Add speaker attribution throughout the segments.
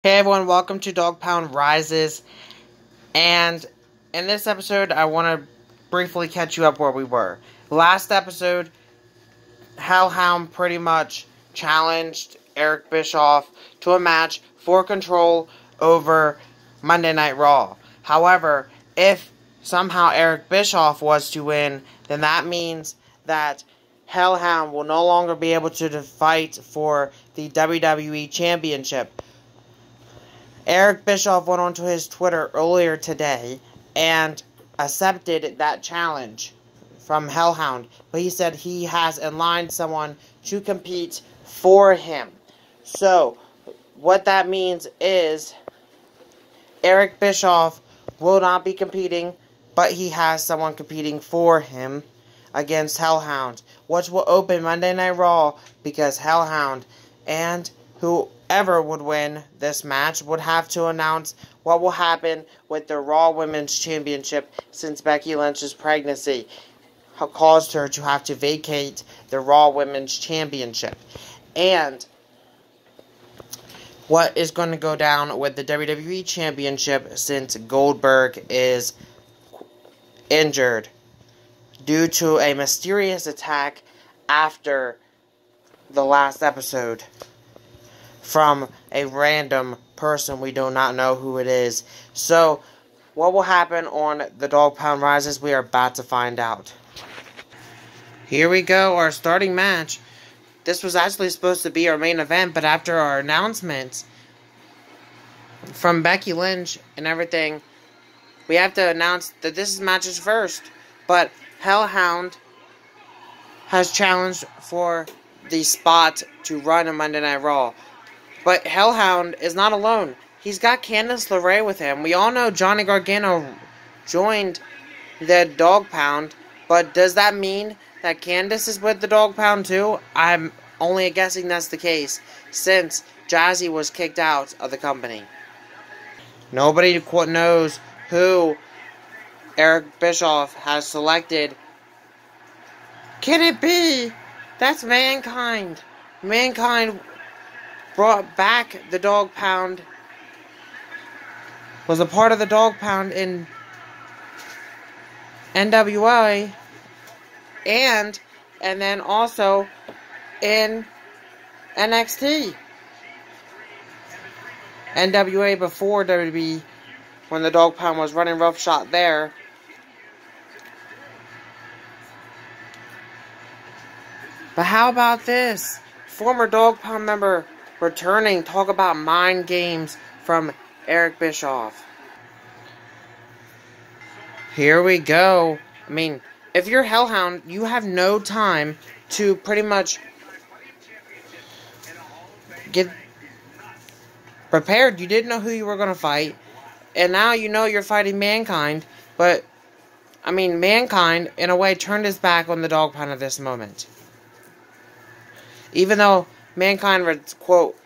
Speaker 1: Hey everyone, welcome to Dogpound Rises, and in this episode I want to briefly catch you up where we were. Last episode, Hellhound pretty much challenged Eric Bischoff to a match for control over Monday Night Raw. However, if somehow Eric Bischoff was to win, then that means that Hellhound will no longer be able to fight for the WWE Championship. Eric Bischoff went onto his Twitter earlier today and accepted that challenge from Hellhound, but he said he has in line someone to compete for him. So, what that means is Eric Bischoff will not be competing, but he has someone competing for him against Hellhound, which will open Monday Night Raw because Hellhound and whoever would win this match would have to announce what will happen with the Raw Women's Championship since Becky Lynch's pregnancy caused her to have to vacate the Raw Women's Championship. And what is going to go down with the WWE Championship since Goldberg is injured due to a mysterious attack after the last episode from a random person we do not know who it is. So, what will happen on the Dogpound Rises, we are about to find out. Here we go, our starting match. This was actually supposed to be our main event, but after our announcements from Becky Lynch and everything, we have to announce that this match is first. But Hellhound has challenged for the spot to run a Monday Night Raw. But Hellhound is not alone. He's got Candice LeRae with him. We all know Johnny Gargano joined the Dogpound, but does that mean that Candice is with the Dogpound too? I'm only guessing that's the case, since Jazzy was kicked out of the company. Nobody knows who Eric Bischoff has selected. Can it be? That's Mankind. Mankind brought back the Dogpound, was a part of the Dogpound in NWA, and then also in NXT. NWA before WWE, when the Dogpound was running roughshod there. But how about this? Former Dogpound member returning, talk about mind games from Eric Bischoff. Here we go. I mean, if you're Hellhound, you have no time to pretty much get prepared. You didn't know who you were going to fight, and now you know you're fighting Mankind, but, I mean, Mankind, in a way, turned his back on the Dogpound at this moment. Even though Mankind, quote,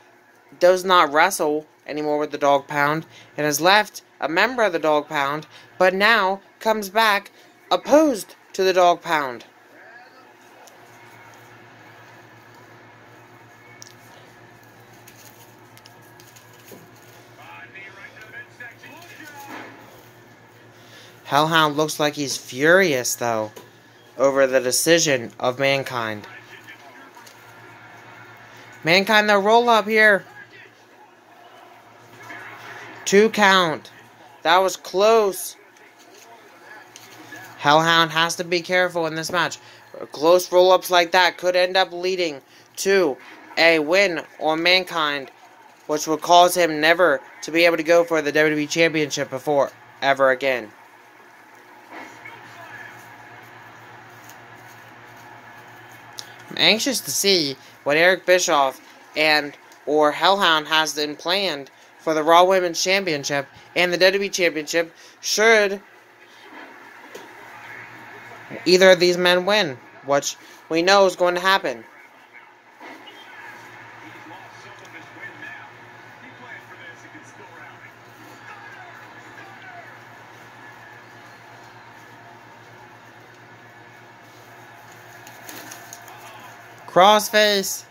Speaker 1: does not wrestle anymore with the Dogpound and has left a member of the Dogpound, but now comes back opposed to the Dogpound. Hellhound looks like he's furious, though, over the decision of Mankind. Mankind, the roll up here. 2 count. That was close. Hellhound has to be careful in this match. Close roll-ups like that could end up leading to a win on Mankind, which would cause him never to be able to go for the WWE Championship before ever again. I'm anxious to see what Eric Bischoff or Hellhound has been planned for the Raw Women's Championship and the WWE Championship should either of these men win, which we know is going to happen. Crossface.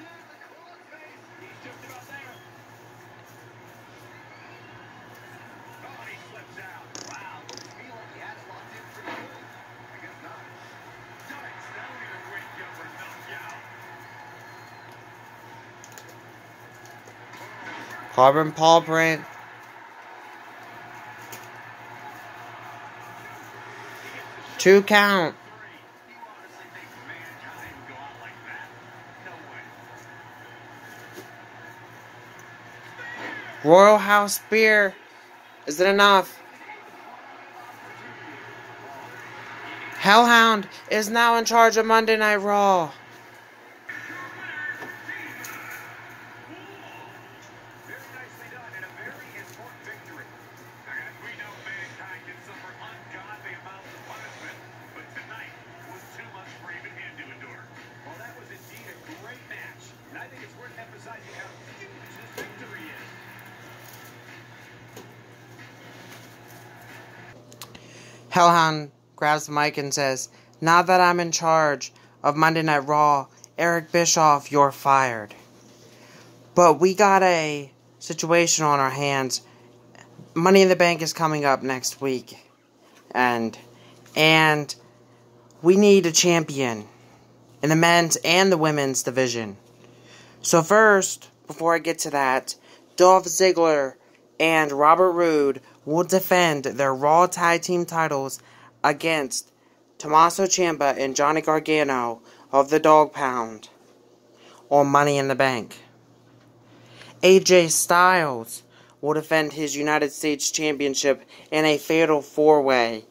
Speaker 1: Harbin paw print. Two count. Royal House Spear. Is it enough? Hellhound is now in charge of Monday Night Raw. Hellhound grabs the mic and says, "Now that I'm in charge of Monday Night Raw, Eric Bischoff, you're fired. But we got a situation on our hands. Money in the Bank is coming up next week. And we need a champion in the men's and the women's division. So first, before I get to that, Dolph Ziggler and Robert Roode will defend their Raw Tag Team titles against Tommaso Ciampa and Johnny Gargano of the Dogpound on Money in the Bank. AJ Styles will defend his United States Championship in a fatal four-way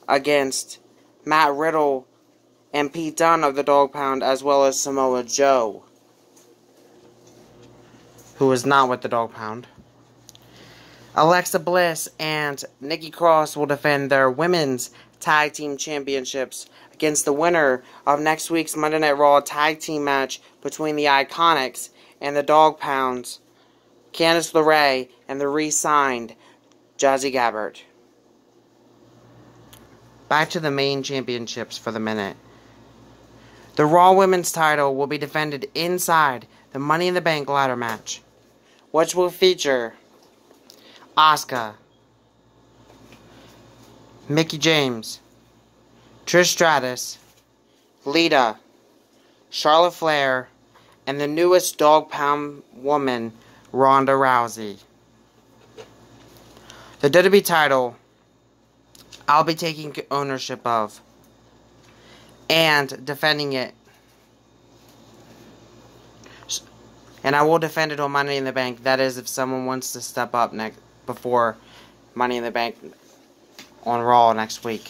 Speaker 1: against Matt Riddle and Pete Dunne of the Dogpound, as well as Samoa Joe, who is not with the Dogpound. Alexa Bliss and Nikki Cross will defend their women's tag team championships against the winner of next week's Monday Night Raw tag team match between the Iconics and the Dogpounds, Candice LeRae and the re-signed Jazzy Gabbert. Back to the main championships for the minute. The Raw Women's title will be defended inside the Money in the Bank ladder match, which will feature Asuka, Mickie James, Trish Stratus, Lita, Charlotte Flair, and the newest Dogpound woman, Ronda Rousey. The WWE title, I'll be taking ownership of and defending it. And I will defend it on Money in the Bank. That is, if someone wants to step up before Money in the Bank on Raw next week.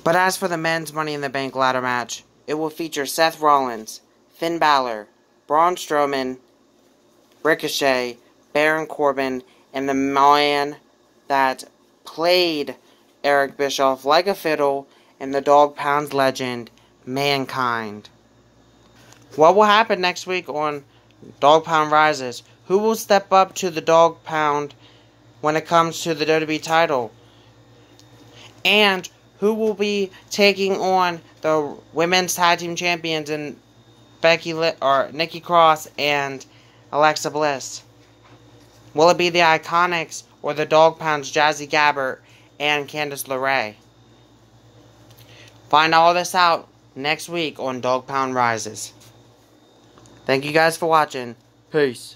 Speaker 1: But as for the men's Money in the Bank ladder match, it will feature Seth Rollins, Finn Balor, Braun Strowman, Ricochet, Baron Corbin, and the man that played Eric Bischoff like a fiddle in the Dogpound legend, Mankind. What will happen next week on Dogpound Rises? Who will step up to the Dogpound when it comes to the WWE title? And who will be taking on the Women's Tag Team Champions in Nikki Cross and Alexa Bliss? Will it be the Iconics or the Dogpound's Jazzy Gabbert and Candice LeRae? Find all this out next week on Dogpound Rises. Thank you guys for watching. Peace.